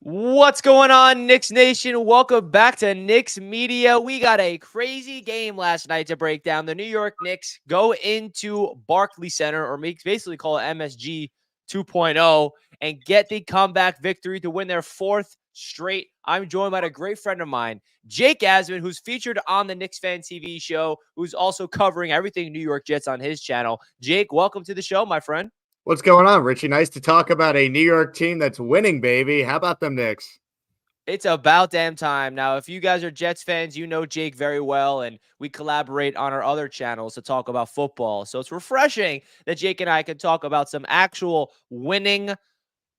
What's going on, Knicks Nation? Welcome back to Knicks Media. We got a crazy game last night to break down. The New York Knicks go into Barclays Center, or basically call it MSG 2.0, and get the comeback victory to win their fourth straight. I'm joined by a great friend of mine, Jake Asman, who's featured on the Knicks Fan TV show, who's also covering everything New York Jets on his channel. Jake, welcome to the show, my friend. What's going on, Richie? Nice to talk about a New York team that's winning, baby. How about them Knicks? It's about damn time. Now, if you guys are Jets fans, you know Jake very well, and we collaborate on our other channels to talk about football. So it's refreshing that Jake and I can talk about some actual winning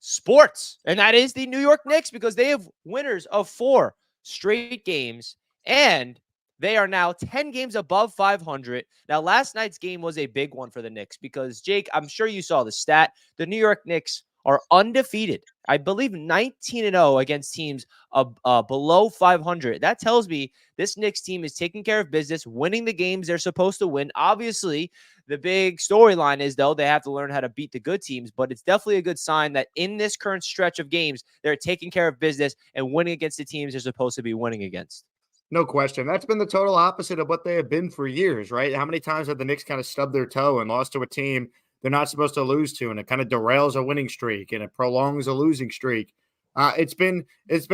sports, and that is the New York Knicks, because they have winners of 4 straight games, and they are now 10 games above 500. Now, last night's game was a big one for the Knicks because, Jake, I'm sure you saw the stat. The New York Knicks are undefeated. I believe 19-0 against teams below 500. That tells me this Knicks team is taking care of business, winning the games they're supposed to win. Obviously, the big storyline is, though, they have to learn how to beat the good teams, but it's definitely a good sign that in this current stretch of games, they're taking care of business and winning against the teams they're supposed to be winning against. No question. That's been the total opposite of what they have been for years, right? How many times have the Knicks kind of stubbed their toe and lost to a team they're not supposed to lose to, and it kind of derails a winning streak and it prolongs a losing streak? It's been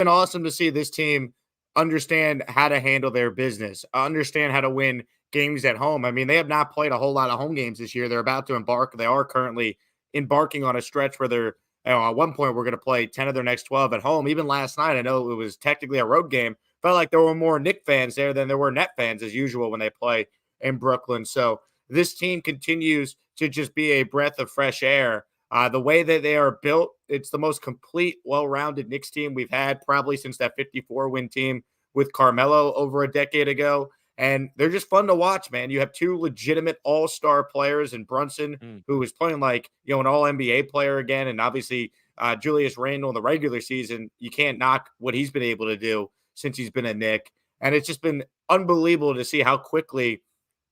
awesome to see this team understand how to handle their business, understand how to win games at home. I mean, they have not played a whole lot of home games this year. They're about to embark. They are currently embarking on a stretch where they're, at one point, we're going to play 10 of their next 12 at home. Even last night, I know it was technically a road game. Felt like there were more Knicks fans there than there were Net fans as usual when they play in Brooklyn. So this team continues to just be a breath of fresh air. The way that they are built, it's the most complete, well-rounded Knicks team we've had probably since that 54-win team with Carmelo over a decade ago. And they're just fun to watch, man. You have 2 legitimate all-star players in Brunson, who is playing like, an all-NBA player again. And obviously Julius Randle in the regular season, you can't knock what he's been able to do since he's been a Knick. And it's just been unbelievable to see how quickly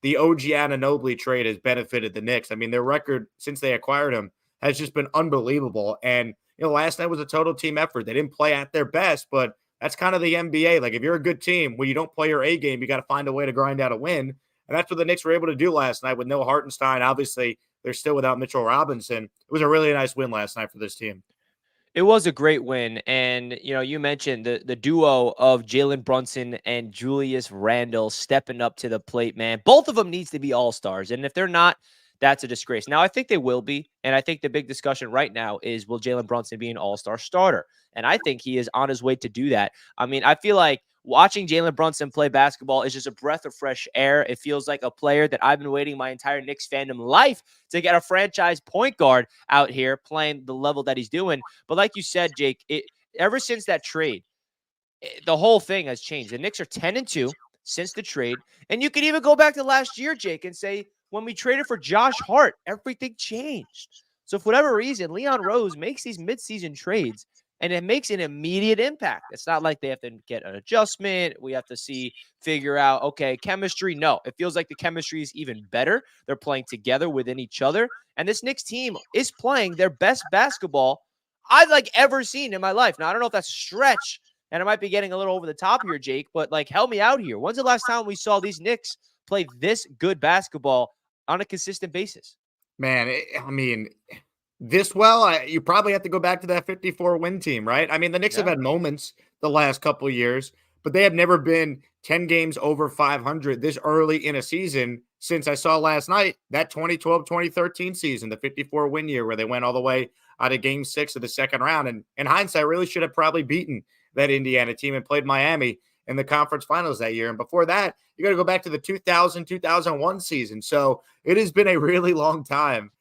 the OG Anunoby trade has benefited the Knicks. I mean, their record since they acquired him has just been unbelievable. And, last night was a total team effort. They didn't play at their best, but that's kind of the NBA. Like, if you're a good team, when you don't play your A game, you got to find a way to grind out a win. And that's what the Knicks were able to do last night with no Hardenstein. Obviously, they're still without Mitchell Robinson. It was a really nice win last night for this team. It was a great win. And, you mentioned the duo of Jalen Brunson and Julius Randle stepping up to the plate, man. Both of them needs to be all-stars. And if they're not, that's a disgrace. Now, I think they will be. And I think the big discussion right now is, will Jalen Brunson be an all-star starter? And I think he is on his way to do that. I mean, I feel like watching Jalen Brunson play basketball is just a breath of fresh air. It feels like a player that I've been waiting my entire Knicks fandom life to get a franchise point guard out here playing the level that he's doing. But like you said, Jake, ever since that trade, the whole thing has changed. The Knicks are 10-2 since the trade. And you could even go back to last year, Jake, and say, when we traded for Josh Hart, everything changed. So for whatever reason, Leon Rose makes these midseason trades, and it makes an immediate impact. It's not like they have to get an adjustment. We have to figure out, okay, chemistry. No, it feels like the chemistry is even better. They're playing together within each other. And this Knicks team is playing their best basketball I've ever seen in my life. Now, I don't know if that's a stretch, and I might be getting a little over the top here, Jake, but help me out here. When's the last time we saw these Knicks play this good basketball on a consistent basis? Man, I mean, this well, you probably have to go back to that 54-win team, right? I mean, the Knicks have had moments the last couple of years, but they have never been 10 games over 500 this early in a season since I saw last night, that 2012-2013 season, the 54-win year where they went all the way out of game 6 of the second round. And in hindsight, really should have probably beaten that Indiana team and played Miami in the conference finals that year. And before that, you got to go back to the 2000-2001 season. So it has been a really long time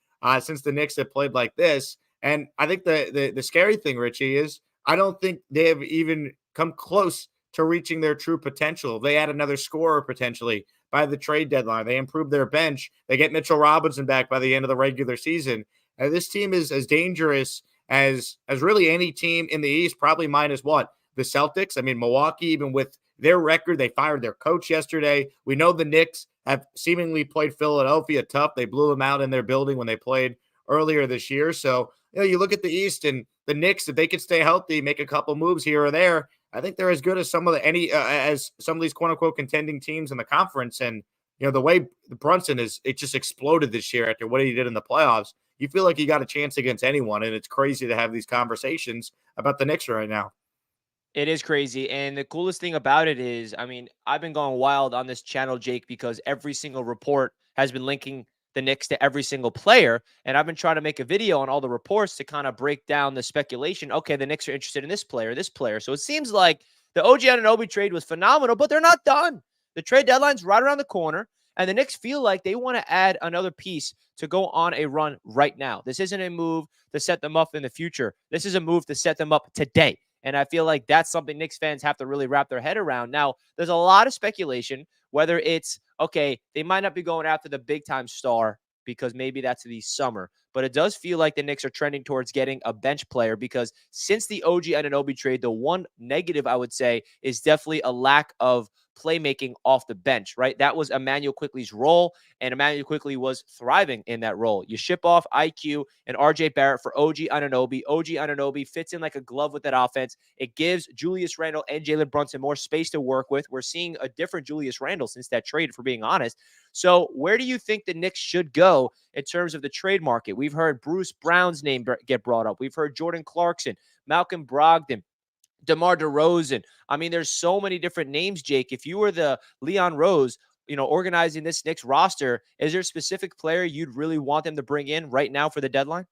since the Knicks have played like this. And I think the scary thing, Richie, is I don't think they have even come close to reaching their true potential. They add another scorer potentially by the trade deadline. They improve their bench. They get Mitchell Robinson back by the end of the regular season. And this team is as dangerous as really any team in the East, probably minus what? The Celtics. I mean, Milwaukee, even with their record, they fired their coach yesterday. We know the Knicks have seemingly played Philadelphia tough. They blew them out in their building when they played earlier this year. So, you look at the East, and the Knicks, if they could stay healthy, make a couple moves here or there, I think they're as good as some of these quote unquote contending teams in the conference. And the way Brunson it just exploded this year after what he did in the playoffs. You feel like you got a chance against anyone, and it's crazy to have these conversations about the Knicks right now. It is crazy. And the coolest thing about it is, I mean, I've been going wild on this channel, Jake, because every single report has been linking the Knicks to every single player. And I've been trying to make a video on all the reports to kind of break down the speculation. Okay, the Knicks are interested in this player, this player. So it seems like the OG Anunoby trade was phenomenal, but they're not done. The trade deadline's right around the corner. And the Knicks feel like they want to add another piece to go on a run right now. This isn't a move to set them up in the future. This is a move to set them up today. And I feel like that's something Knicks fans have to really wrap their head around. Now, there's a lot of speculation, whether it's, okay, they might not be going after the big time star because maybe that's the summer. But it does feel like the Knicks are trending towards getting a bench player because since the OG Anunoby trade, the one negative I would say is definitely a lack of playmaking off the bench, right? That was Emmanuel Quickley's role, and Emmanuel Quickley was thriving in that role. You ship off IQ and RJ Barrett for OG Anunoby. OG Anunoby fits in like a glove with that offense. It gives Julius Randle and Jalen Brunson more space to work with. We're seeing a different Julius Randle since that trade, for being honest. So where do you think the Knicks should go in terms of the trade market? We've heard Bruce Brown's name get brought up. We've heard Jordan Clarkson, Malcolm Brogdon, DeMar DeRozan. I mean, there's so many different names, Jake. If you were the Leon Rose, organizing this Knicks roster, is there a specific player you'd really want them to bring in right now for the deadline?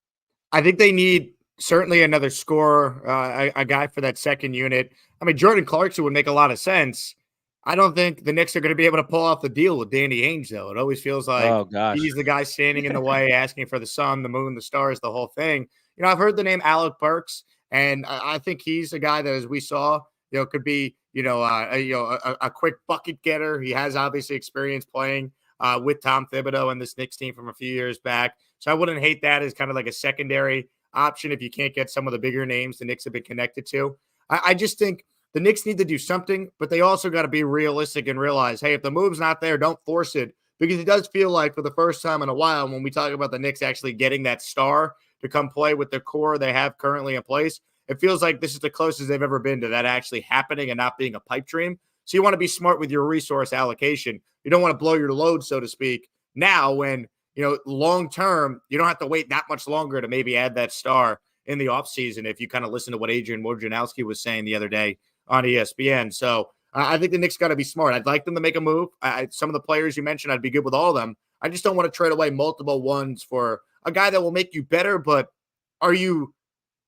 I think they need certainly another scorer, a guy for that second unit. I mean, Jordan Clarkson would make a lot of sense. I don't think the Knicks are going to be able to pull off the deal with Danny Ainge, though. It always feels like Oh, gosh. he's the guy standing in the way, asking for the sun, the moon, the stars, the whole thing. I've heard the name Alec Burks, and I think he's a guy that, as we saw, could be, a quick bucket getter. He has obviously experience playing with Tom Thibodeau and this Knicks team from a few years back. So I wouldn't hate that as kind of like a secondary option if you can't get some of the bigger names the Knicks have been connected to. I just think the Knicks need to do something, but they also got to be realistic and realize, hey, if the move's not there, don't force it. Because it does feel like for the first time in a while, when we talk about the Knicks actually getting that star to come play with the core they have currently in place, it feels like this is the closest they've ever been to that actually happening and not being a pipe dream. So you want to be smart with your resource allocation. You don't want to blow your load, so to speak, now when, long term, you don't have to wait that much longer to maybe add that star in the offseason if you kind of listen to what Adrian Wojnarowski was saying the other day on ESPN. So I think the Knicks got to be smart. I'd like them to make a move. Some of the players you mentioned, I'd be good with all of them. I just don't want to trade away multiple ones for a guy that will make you better, but are you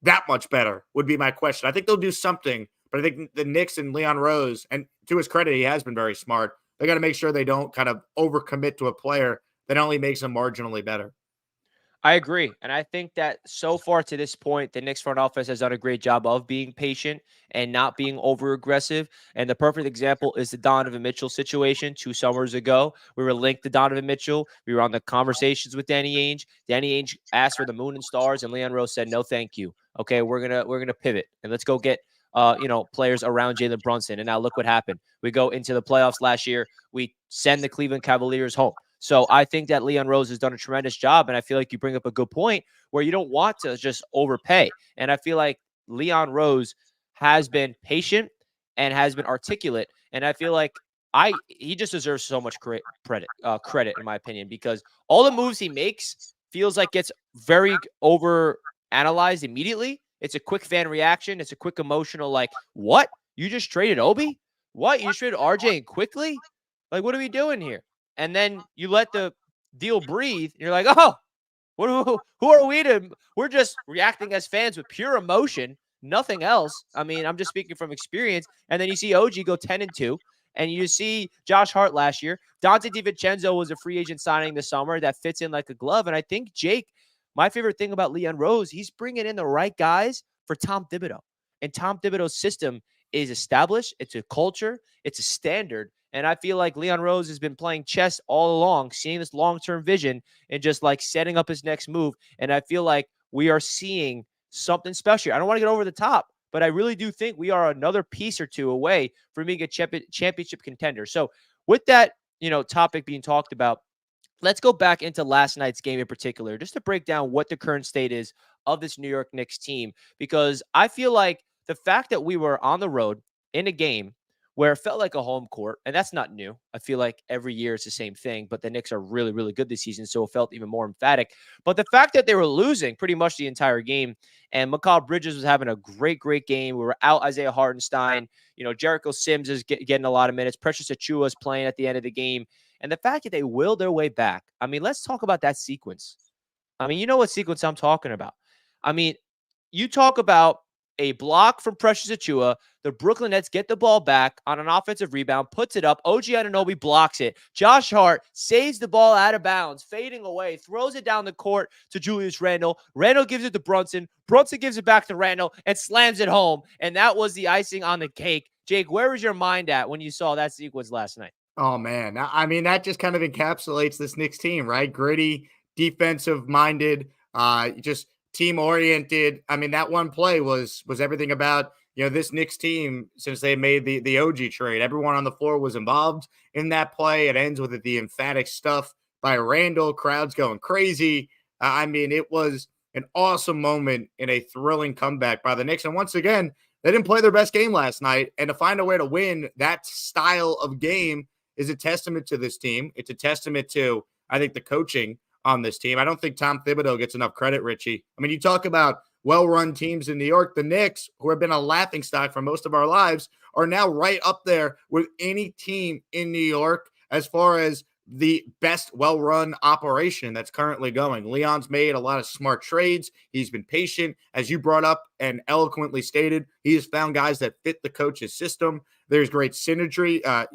that much better would be my question. I think they'll do something, but I think the Knicks and Leon Rose, and to his credit, he has been very smart. They got to make sure they don't kind of overcommit to a player that only makes them marginally better. I agree. And I think that so far to this point, the Knicks front office has done a great job of being patient and not being over aggressive. And the perfect example is the Donovan Mitchell situation 2 summers ago. We were linked to Donovan Mitchell. We were on the conversations with Danny Ainge. Danny Ainge asked for the moon and stars, and Leon Rose said, no, thank you. Okay, we're gonna pivot and let's go get players around Jalen Brunson. And now look what happened. We go into the playoffs last year. We send the Cleveland Cavaliers home. So I think that Leon Rose has done a tremendous job. And I feel like you bring up a good point where you don't want to just overpay. And I feel like Leon Rose has been patient and has been articulate. And I feel like he just deserves so much credit, in my opinion, because all the moves he makes feels like gets very over analyzed immediately. It's a quick fan reaction. It's a quick emotional, like, what? You just traded Obi? What? You just traded RJ and quickly? Like, what are we doing here? And then you let the deal breathe. And you're like, oh, who are we to? We're just reacting as fans with pure emotion, nothing else. I mean, I'm just speaking from experience. And then you see OG go 10-2, and you see Josh Hart last year. Dante DiVincenzo was a free agent signing this summer that fits in like a glove. And I think, Jake, my favorite thing about Leon Rose, he's bringing in the right guys for Tom Thibodeau. And Tom Thibodeau's system is established. It's a culture. It's a standard. And I feel like Leon Rose has been playing chess all along, seeing this long-term vision and just like setting up his next move. And I feel like we are seeing something special. I don't want to get over the top, but I really do think we are another piece or two away from being a championship contender. So with that, topic being talked about, let's go back into last night's game in particular, just to break down what the current state is of this New York Knicks team, because I feel like the fact that we were on the road in a game where it felt like a home court, and that's not new. I feel like every year it's the same thing, but the Knicks are really, really good this season, so it felt even more emphatic. But the fact that they were losing pretty much the entire game, and Mikal Bridges was having a great, great game. We were out Isaiah Hardenstein. Jericho Sims is getting a lot of minutes. Precious Achua is playing at the end of the game. And the fact that they willed their way back. I mean, let's talk about that sequence. I mean, you know what sequence I'm talking about. I mean, you talk about a block from Precious Achua. The Brooklyn Nets get the ball back on an offensive rebound, puts it up. OG Anunoby blocks it. Josh Hart saves the ball out of bounds, fading away, throws it down the court to Julius Randle. Randle gives it to Brunson. Brunson gives it back to Randle and slams it home. And that was the icing on the cake. Jake, where was your mind at when you saw that sequence last night? Oh man, I mean that just kind of encapsulates this Knicks team, right? Gritty, defensive minded, just team oriented. I mean that one play was everything about this Knicks team since they made the OG trade. Everyone on the floor was involved in that play. It ends with the emphatic stuff by Randle, crowds going crazy. I mean it was an awesome moment in a thrilling comeback by the Knicks, and once again they didn't play their best game last night, and to find a way to win that style of game is a testament to this team. It's a testament to, I think, the coaching on this team. I don't think Tom Thibodeau gets enough credit, Richie. I mean, you talk about well-run teams in New York. The Knicks, who have been a laughingstock for most of our lives, are now right up there with any team in New York as far as the best well-run operation that's currently going. Leon's made a lot of smart trades. He's been patient. As you brought up and eloquently stated, he has found guys that fit the coach's system. There's great symmetry, I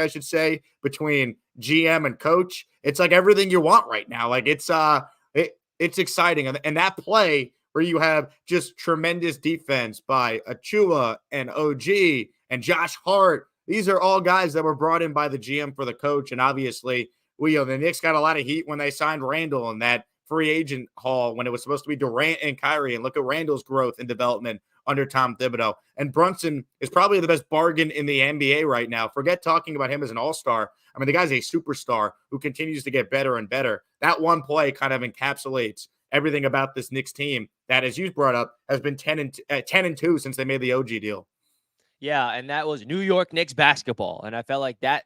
should say, between GM and coach. It's like everything you want right now. Like it's exciting. And that play where you have just tremendous defense by Achua and OG and Josh Hart. These are all guys that were brought in by the GM for the coach. And obviously, the Knicks got a lot of heat when they signed Randle in that free agent haul when it was supposed to be Durant and Kyrie. And look at Randle's growth and development under Tom Thibodeau. And Brunson is probably the best bargain in the NBA right now. Forget talking about him as an all-star. I mean, the guy's a superstar who continues to get better and better. That one play kind of encapsulates everything about this Knicks team that, as you brought up, has been 10-2 since they made the OG deal. Yeah, and that was New York Knicks basketball. And I felt like that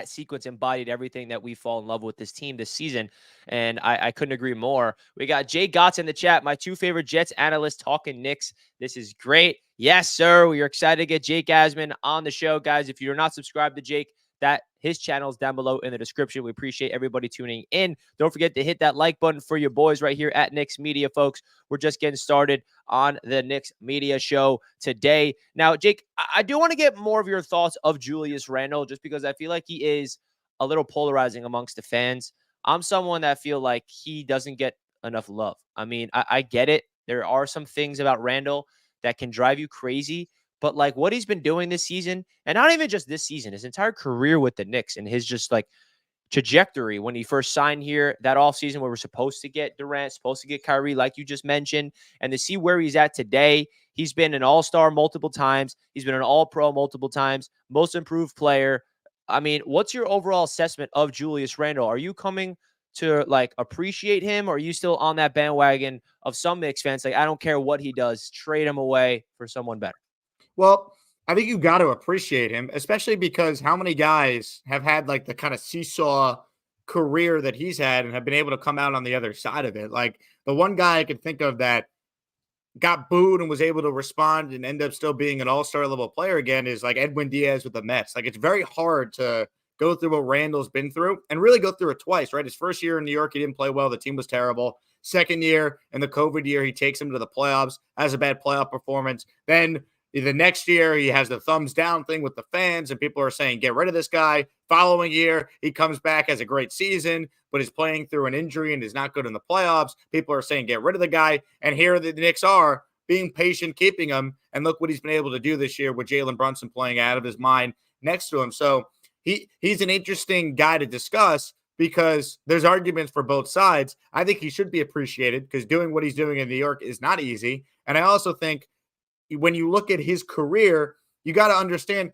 sequence embodied everything that we fall in love with this team this season. And I couldn't agree more. We got Jay Gotts in the chat, my two favorite Jets analysts talking Knicks. This is great. Yes, sir. We are excited to get Jake Asman on the show, guys. If you're not subscribed to Jake, his channel is down below in the description. We appreciate everybody tuning in. Don't forget to hit that like button for your boys right here at Knicks Media, folks. We're just getting started on the Knicks Media Show today. Now, Jake, I do want to get more of your thoughts of Julius Randle, just because I feel like he is a little polarizing amongst the fans. I'm someone that feel like he doesn't get enough love. I mean, I get it. There are some things about Randle that can drive you crazy. But like what he's been doing this season, and not even just this season, his entire career with the Knicks and his just like trajectory when he first signed here that offseason where we're supposed to get Durant, supposed to get Kyrie, like you just mentioned, and to see where he's at today. He's been an all-star multiple times. He's been an all-pro multiple times, most improved player. I mean, what's your overall assessment of Julius Randle? Are you coming to like appreciate him, or are you still on that bandwagon of some Knicks fans like, I don't care what he does, trade him away for someone better? Well, I think you got to appreciate him, especially because how many guys have had like the kind of seesaw career that he's had and have been able to come out on the other side of it. Like the one guy I could think of that got booed and was able to respond and end up still being an all-star level player again is like Edwin Diaz with the Mets. Like it's very hard to go through what Randall's been through and really go through it twice, right? His first year in New York, he didn't play well. The team was terrible. Second year in the COVID year, he takes him to the playoffs, has a bad playoff performance. Then the next year, he has the thumbs down thing with the fans, and people are saying, get rid of this guy. Following year, he comes back, has a great season, but is playing through an injury and is not good in the playoffs. People are saying, get rid of the guy. And here the Knicks are being patient, keeping him. And look what he's been able to do this year with Jalen Brunson playing out of his mind next to him. So he's an interesting guy to discuss because there's arguments for both sides. I think he should be appreciated because doing what he's doing in New York is not easy. And I also think when you look at his career, you got to understand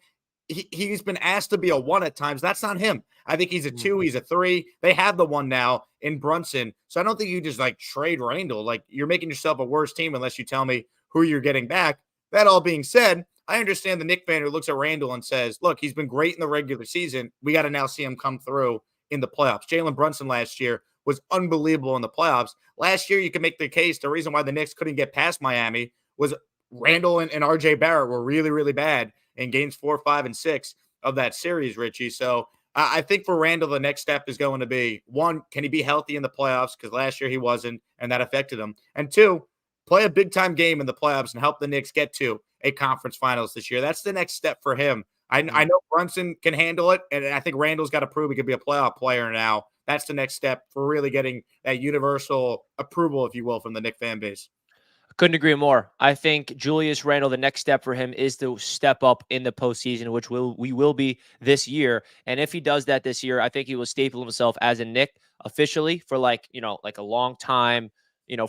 he's been asked to be a 1 at times. That's not him. I think he's a 2, Mhm. he's a 3. They have the 1 now in Brunson. So I don't think you just like trade Randle. Like you're making yourself a worse team unless you tell me who you're getting back. That all being said, I understand the Knicks fan who looks at Randle and says, look, he's been great in the regular season. We got to now see him come through in the playoffs. Jalen Brunson last year was unbelievable in the playoffs. Last year, you can make the case the reason why the Knicks couldn't get past Miami was Randle and RJ Barrett were really, really bad in games 4, 5, and 6 of that series, Richie. So I think for Randle, the next step is going to be one, can he be healthy in the playoffs? Because last year he wasn't, and that affected him. And two, play a big time game in the playoffs and help the Knicks get to a conference finals this year. That's the next step for him. I Mm. know Brunson can handle it, and I think Randall's got to prove he could be a playoff player now. That's the next step for really getting that universal approval, if you will, from the Knicks fan base. Couldn't agree more. I think Julius Randle, the next step for him is to step up in the postseason, which we will be this year. And if he does that this year, I think he will staple himself as a Knick officially for like a long time,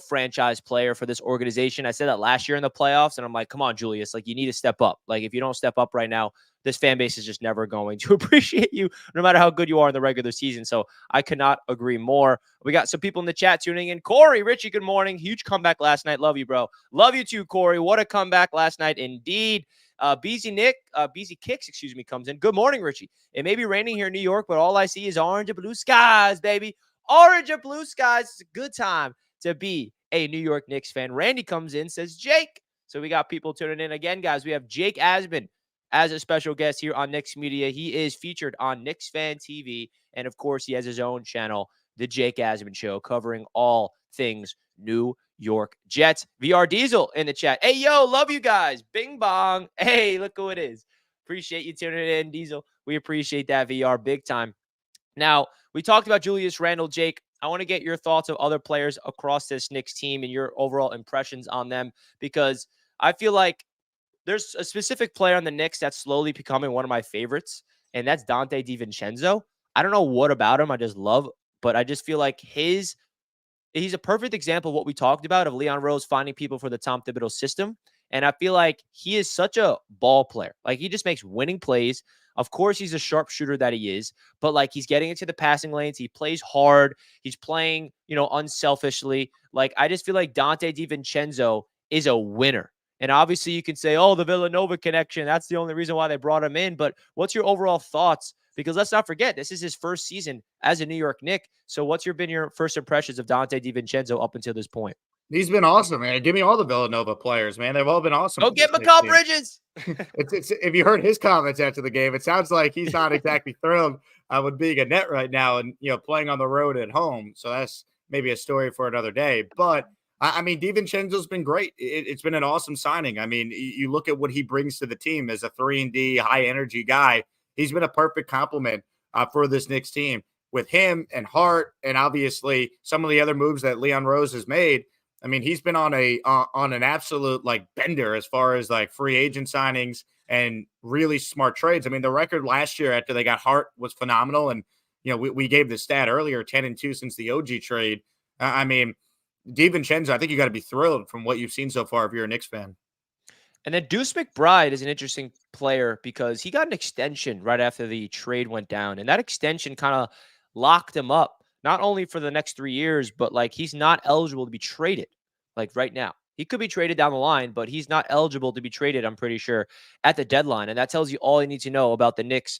franchise player for this organization. I said that last year in the playoffs, and I'm like, come on, Julius, like you need to step up. Like if you don't step up right now, this fan base is just never going to appreciate you, no matter how good you are in the regular season. So I could not agree more. We got some people in the chat tuning in. Corey, Richie, good morning. Huge comeback last night. Love you, bro. Love you too, Corey. What a comeback last night indeed. BZ Kicks, comes in. Good morning, Richie. It may be raining here in New York, but all I see is orange and blue skies, baby. Orange and blue skies. It's a good time to be a New York Knicks fan. Randy comes in, says Jake. So we got people tuning in again, guys. We have Jake Asman as a special guest here on Knicks Media. He is featured on Knicks Fan TV. And of course, he has his own channel, The Jake Asman Show, covering all things New York Jets. VR Diesel in the chat. Hey, yo, love you guys. Bing bong. Hey, look who it is. Appreciate you tuning in, Diesel. We appreciate that, VR, big time. Now, we talked about Julius Randle, Jake. I want to get your thoughts of other players across this Knicks team and your overall impressions on them, because I feel like there's a specific player on the Knicks that's slowly becoming one of my favorites, and that's Dante DiVincenzo. I don't know what about him I just love, but I just feel like he's a perfect example of what we talked about of Leon Rose finding people for the Tom Thibodeau system. And I feel like he is such a ball player. Like he just makes winning plays. Of course, he's a sharpshooter that he is, but like he's getting into the passing lanes. He plays hard. He's playing, unselfishly. Like I just feel like Dante DiVincenzo is a winner. And obviously, you can say, oh, the Villanova connection. That's the only reason why they brought him in. But what's your overall thoughts? Because let's not forget, this is his first season as a New York Knick. So what's been your first impressions of Dante DiVincenzo up until this point? He's been awesome, man. Give me all the Villanova players, man. They've all been awesome Go for get this Knicks McCall team. Bridges. It's if you heard his comments after the game, it sounds like he's not exactly thrilled with being a net right now and playing on the road at home. So that's maybe a story for another day. But I mean, DiVincenzo's been great. It's been an awesome signing. I mean, you look at what he brings to the team as a 3-and-D high energy guy. He's been a perfect complement for this Knicks team with him and Hart, and obviously some of the other moves that Leon Rose has made. I mean, he's been on an absolute like bender as far as like free agent signings and really smart trades. I mean, the record last year after they got Hart was phenomenal, and we gave the stat earlier, 10-2 since the OG trade. I mean, DiVincenzo, I think you got to be thrilled from what you've seen so far if you're a Knicks fan. And then Duce McBride is an interesting player because he got an extension right after the trade went down. And that extension kind of locked him up, not only for the next 3 years, but like he's not eligible to be traded like right now. He could be traded down the line, but he's not eligible to be traded, I'm pretty sure, at the deadline. And that tells you all you need to know about the Knicks,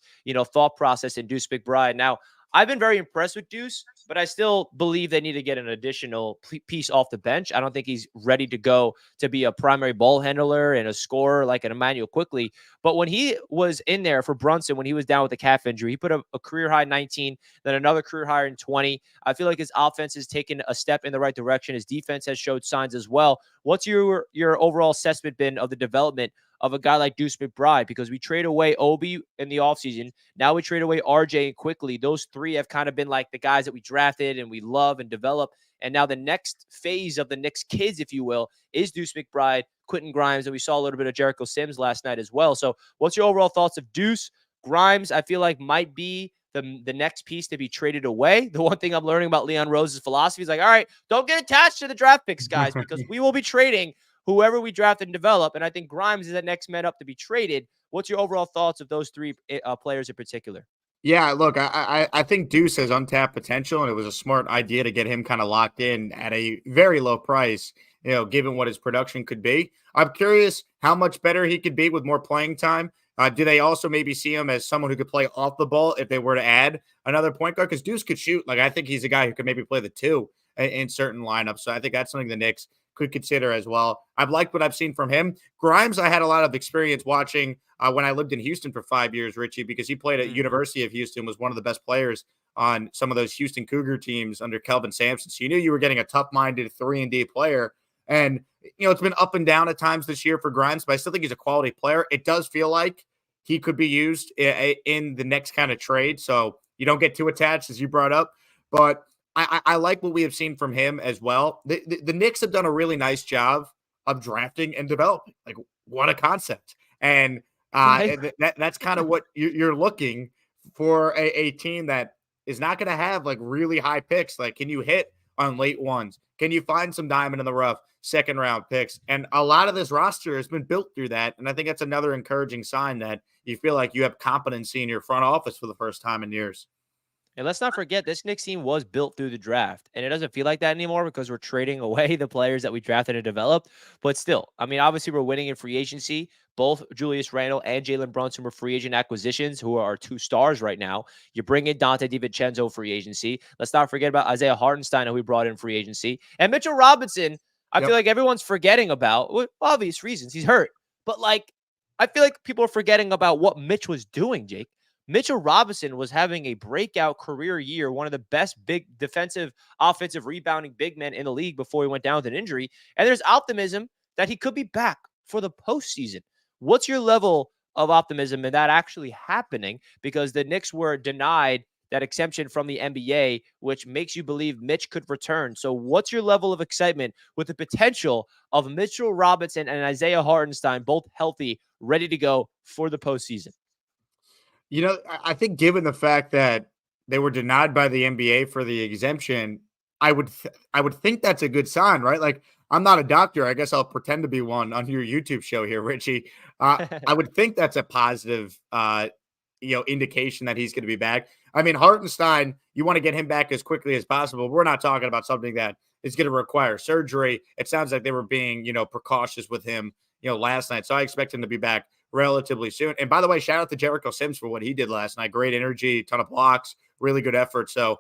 thought process and Duce McBride. Now, I've been very impressed with Duce, but I still believe they need to get an additional piece off the bench. I don't think he's ready to go to be a primary ball handler and a scorer like an Emmanuel Quickly. But when he was in there for Brunson, when he was down with the calf injury, he put a career high 19, then another career high in 20. I feel like his offense has taken a step in the right direction. His defense has showed signs as well. What's your overall assessment been of the development of a guy like Duce McBride? Because we trade away Obi in the offseason. Now we trade away RJ and Quickly. Those three have kind of been like the guys that we drafted and we love and develop. And now the next phase of the Knicks kids, if you will, is Duce McBride, Quentin Grimes, and we saw a little bit of Jericho Sims last night as well. So what's your overall thoughts of Duce? Grimes, I feel like might be the next piece to be traded away. The one thing I'm learning about Leon Rose's philosophy is like, all right, don't get attached to the draft picks, guys, because we will be trading whoever we draft and develop. And I think Grimes is the next man up to be traded. What's your overall thoughts of those three players in particular? Yeah, look, I think Deuce has untapped potential, and it was a smart idea to get him kind of locked in at a very low price, given what his production could be. I'm curious how much better he could be with more playing time. Do they also maybe see him as someone who could play off the ball if they were to add another point guard? Because Deuce could shoot. Like, I think he's a guy who could maybe play the two in certain lineups. So I think that's something the Knicks could consider as well. I've liked what I've seen from him. Grimes, I had a lot of experience watching when I lived in Houston for 5 years, Richie, because he played at University of Houston, was one of the best players on some of those Houston Cougar teams under Kelvin Sampson. So you knew you were getting a tough-minded 3-and-D player. And, it's been up and down at times this year for Grimes, but I still think he's a quality player. It does feel like he could be used in the next kind of trade. So you don't get too attached, as you brought up. But I like what we have seen from him as well. The Knicks have done a really nice job of drafting and developing. Like, what a concept. And Right. that's kind of what you're looking for a team that is not going to have like really high picks. Like, can you hit on late ones? Can you find some diamond in the rough second round picks? And a lot of this roster has been built through that. And I think that's another encouraging sign that you feel like you have competency in your front office for the first time in years. And let's not forget, this Knicks team was built through the draft, and it doesn't feel like that anymore because we're trading away the players that we drafted and developed. But still, I mean, obviously, we're winning in free agency. Both Julius Randle and Jalen Brunson were free agent acquisitions, who are our two stars right now. You bring in Dante DiVincenzo free agency. Let's not forget about Isaiah Hardenstein, who we brought in free agency, and Mitchell Robinson. I feel Yep. like everyone's forgetting about, with obvious reasons. He's hurt, but like, I feel like people are forgetting about what Mitch was doing, Jake. Mitchell Robinson was having a breakout career year, one of the best big defensive, offensive rebounding big men in the league before he went down with an injury. And there's optimism that he could be back for the postseason. What's your level of optimism in that actually happening? Because the Knicks were denied that exemption from the NBA, which makes you believe Mitch could return. So, what's your level of excitement with the potential of Mitchell Robinson and Isaiah Hardenstein both healthy, ready to go for the postseason? I think given the fact that they were denied by the NBA for the exemption, I would think that's a good sign, right? Like, I'm not a doctor. I guess I'll pretend to be one on your YouTube show here, Richie. I would think that's a positive, indication that he's going to be back. I mean, Hartenstein, you want to get him back as quickly as possible. We're not talking about something that is going to require surgery. It sounds like they were being, precautious with him, last night. So I expect him to be back relatively soon. And by the way, shout out to Jericho Sims for what he did last night. Great energy, ton of blocks, really good effort. So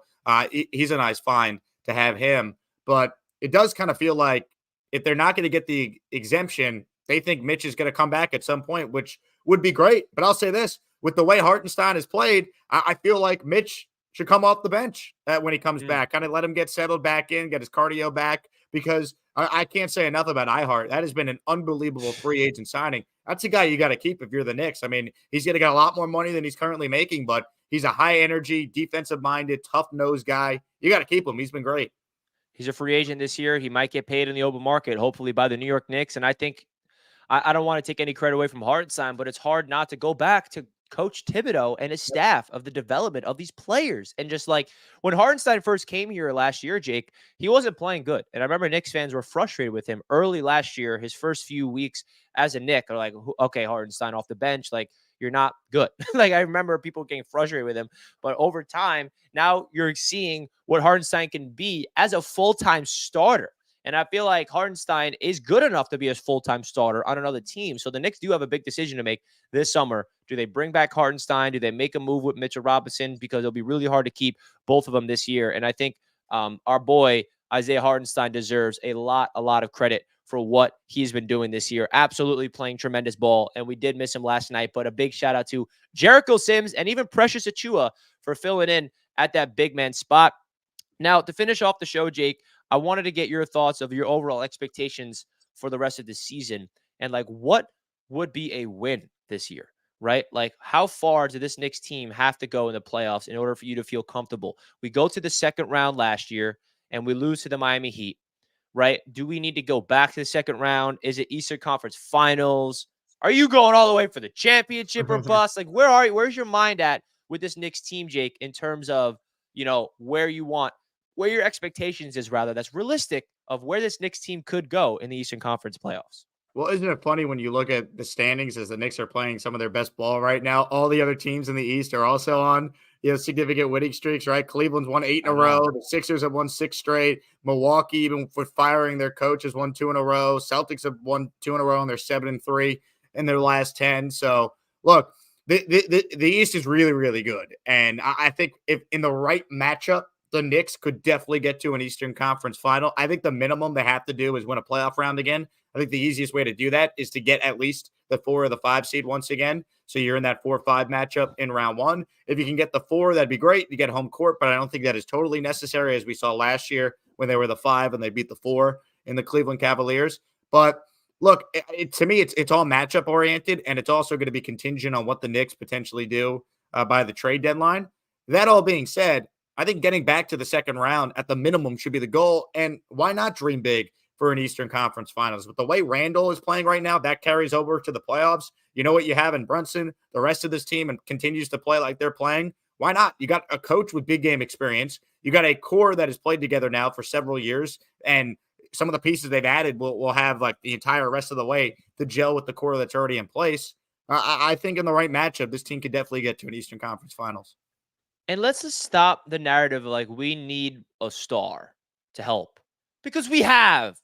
he's a nice find to have him. But it does kind of feel like if they're not going to get the exemption, they think Mitch is going to come back at some point, which would be great. But I'll say this, with the way Hartenstein has played, I feel like Mitch should come off the bench when he comes back. Kind of let him get settled back in, get his cardio back, because I can't say enough about iHeart. That has been an unbelievable free agent signing. That's a guy you got to keep if you're the Knicks. I mean, he's going to get a lot more money than he's currently making, but he's a high energy, defensive minded, tough nosed guy. You got to keep him. He's been great. He's a free agent this year. He might get paid in the open market, hopefully by the New York Knicks. And I think I don't want to take any credit away from Hartenstein, but it's hard not to go back to Coach Thibodeau and his staff of the development of these players. And just like when Hardenstein first came here last year, Jake, he wasn't playing good. And I remember Knicks fans were frustrated with him early last year. His first few weeks as a Knick are like, okay, Hardenstein off the bench, like you're not good. Like I remember people getting frustrated with him, but over time, now you're seeing what Hardenstein can be as a full-time starter. And I feel like Hardenstein is good enough to be a full-time starter on another team. So the Knicks do have a big decision to make this summer. Do they bring back Hardenstein? Do they make a move with Mitchell Robinson? Because it'll be really hard to keep both of them this year. And I think our boy Isaiah Hardenstein deserves a lot of credit for what he's been doing this year. Absolutely playing tremendous ball. And we did miss him last night, but a big shout out to Jericho Sims and even Precious Achua for filling in at that big man spot. Now, to finish off the show, Jake, I wanted to get your thoughts of your overall expectations for the rest of the season and like what would be a win this year, right? Like how far did this Knicks team have to go in the playoffs in order for you to feel comfortable? We go to the second round last year and we lose to the Miami Heat, right? Do we need to go back to the second round? Is it Eastern Conference Finals? Are you going all the way for the championship or bust? Like where are you? Where's your mind at with this Knicks team, Jake, in terms of, where you want where your expectations is rather that's realistic of where this Knicks team could go in the Eastern Conference playoffs? Well, isn't it funny when you look at the standings as the Knicks are playing some of their best ball right now? All the other teams in the East are also on, significant winning streaks, right? Cleveland's won 8 in I a row. know. The Sixers have won 6 straight. Milwaukee, even with firing their coach, has won 2 in a row. Celtics have won 2 in a row, and they're 7-3 in their last 10. So, look, the East is really, really good. And I think if in the right matchup, the Knicks could definitely get to an Eastern Conference final. I think the minimum they have to do is win a playoff round again. I think the easiest way to do that is to get at least the 4 or the 5 seed once again. So you're in that 4-5 matchup in round one. If you can get the 4, that'd be great. You get home court, but I don't think that is totally necessary, as we saw last year when they were the 5 and they beat the 4 in the Cleveland Cavaliers. But look, to me, it's all matchup oriented, and it's also going to be contingent on what the Knicks potentially do by the trade deadline. That all being said, I think getting back to the second round at the minimum should be the goal. And why not dream big for an Eastern Conference Finals? With the way Randle is playing right now, that carries over to the playoffs. You know what you have in Brunson, the rest of this team, and continues to play like they're playing. Why not? You got a coach with big game experience. You got a core that has played together now for several years. And some of the pieces they've added will have like the entire rest of the way to gel with the core that's already in place. I think in the right matchup, this team could definitely get to an Eastern Conference Finals. And let's just stop the narrative of like we need a star to help because we have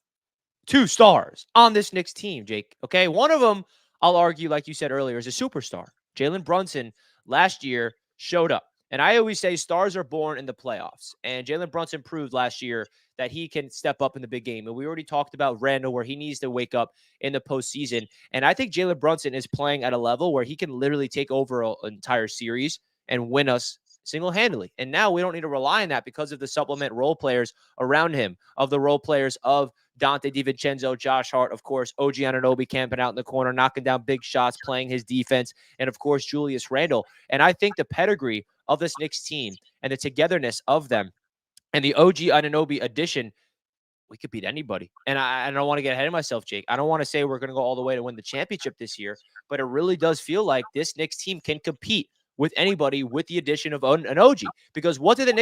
2 stars on this Knicks team, Jake. Okay. One of them, I'll argue, like you said earlier, is a superstar. Jalen Brunson last year showed up. And I always say stars are born in the playoffs. And Jalen Brunson proved last year that he can step up in the big game. And we already talked about Randall, where he needs to wake up in the postseason. And I think Jalen Brunson is playing at a level where he can literally take over an entire series and win us single-handedly. And now we don't need to rely on that because of the supplement role players around him, of the role players of Dante DiVincenzo, Josh Hart, of course, OG Anunoby camping out in the corner, knocking down big shots, playing his defense, and of course, Julius Randle. And I think the pedigree of this Knicks team and the togetherness of them and the OG Anunoby addition, we could beat anybody. And I don't want to get ahead of myself, Jake. I don't want to say we're going to go all the way to win the championship this year, but it really does feel like this Knicks team can compete with anybody with the addition of an OG. Because what did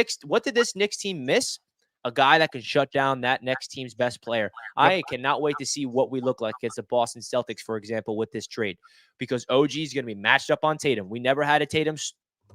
this Knicks team miss? A guy that can shut down that next team's best player. Yep. I cannot wait to see what we look like against the Boston Celtics, for example, with this trade, because OG is going to be matched up on Tatum. We never had a Tatum,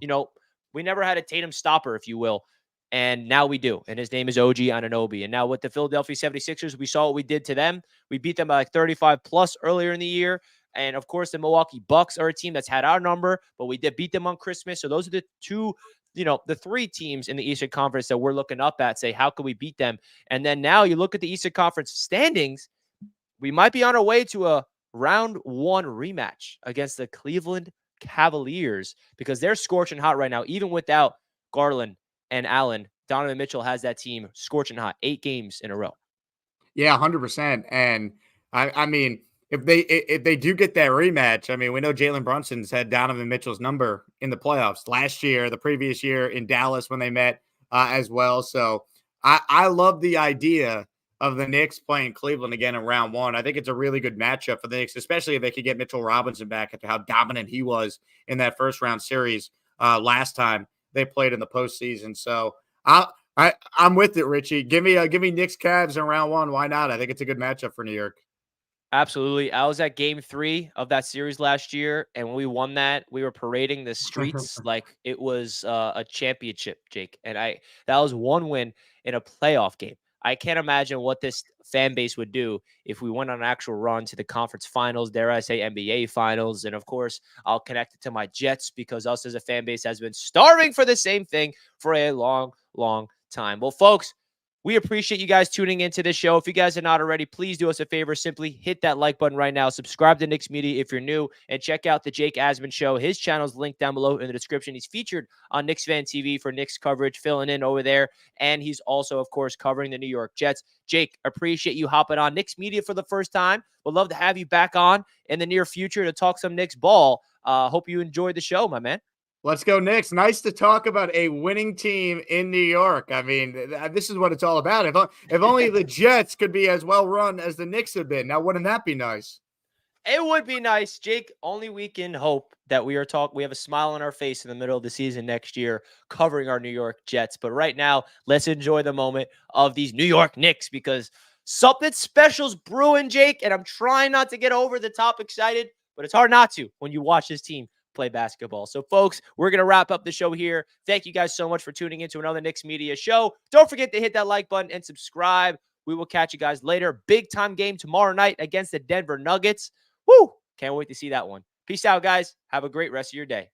we never had a Tatum stopper, if you will. And now we do. And his name is OG Anunoby. And now with the Philadelphia 76ers, we saw what we did to them. We beat them by like 35 plus earlier in the year. And of course, the Milwaukee Bucks are a team that's had our number, but we did beat them on Christmas. So those are the 3 teams in the Eastern Conference that we're looking up at, say, how can we beat them? And then now you look at the Eastern Conference standings, we might be on our way to a round 1 rematch against the Cleveland Cavaliers because they're scorching hot right now, even without Garland and Allen. Donovan Mitchell has that team scorching hot 8 games in a row. Yeah, 100%. And I mean, if they do get that rematch, I mean, we know Jalen Brunson's had Donovan Mitchell's number in the playoffs last year, the previous year in Dallas when they met as well. So I love the idea of the Knicks playing Cleveland again in round 1. I think it's a really good matchup for the Knicks, especially if they could get Mitchell Robinson back after how dominant he was in that first round series last time they played in the postseason. So I'm with it, Richie. Give me Knicks Cavs in round 1. Why not? I think it's a good matchup for New York. Absolutely. I was at game 3 of that series last year. And when we won that, we were parading the streets like it was a championship, Jake. And that was 1 win in a playoff game. I can't imagine what this fan base would do if we went on an actual run to the conference finals, dare I say NBA finals. And of course, I'll connect it to my Jets because us as a fan base has been starving for the same thing for a long, long time. Well, folks, we appreciate you guys tuning into this show. If you guys are not already, please do us a favor. Simply hit that like button right now. Subscribe to Knicks Media if you're new. And check out the Jake Asman Show. His channel is linked down below in the description. He's featured on Knicks Fan TV for Knicks coverage, filling in over there. And he's also, of course, covering the New York Jets. Jake, appreciate you hopping on Knicks Media for the first time. Would love to have you back on in the near future to talk some Knicks ball. Hope you enjoyed the show, my man. Let's go, Knicks. Nice to talk about a winning team in New York. I mean, this is what it's all about. If only the Jets could be as well run as the Knicks have been. Now, wouldn't that be nice? It would be nice, Jake. Only we can hope that we have a smile on our face in the middle of the season next year covering our New York Jets. But right now, let's enjoy the moment of these New York Knicks because Something special's brewing, Jake, and I'm trying not to get over the top excited, but it's hard not to when you watch this team play basketball. So, folks, we're going to wrap up the show here. Thank you guys so much for tuning into another Knicks Media show. Don't forget to hit that like button and subscribe. We will catch you guys later. Big time game tomorrow night against the Denver Nuggets. Woo! Can't wait to see that one. Peace out, guys. Have a great rest of your day.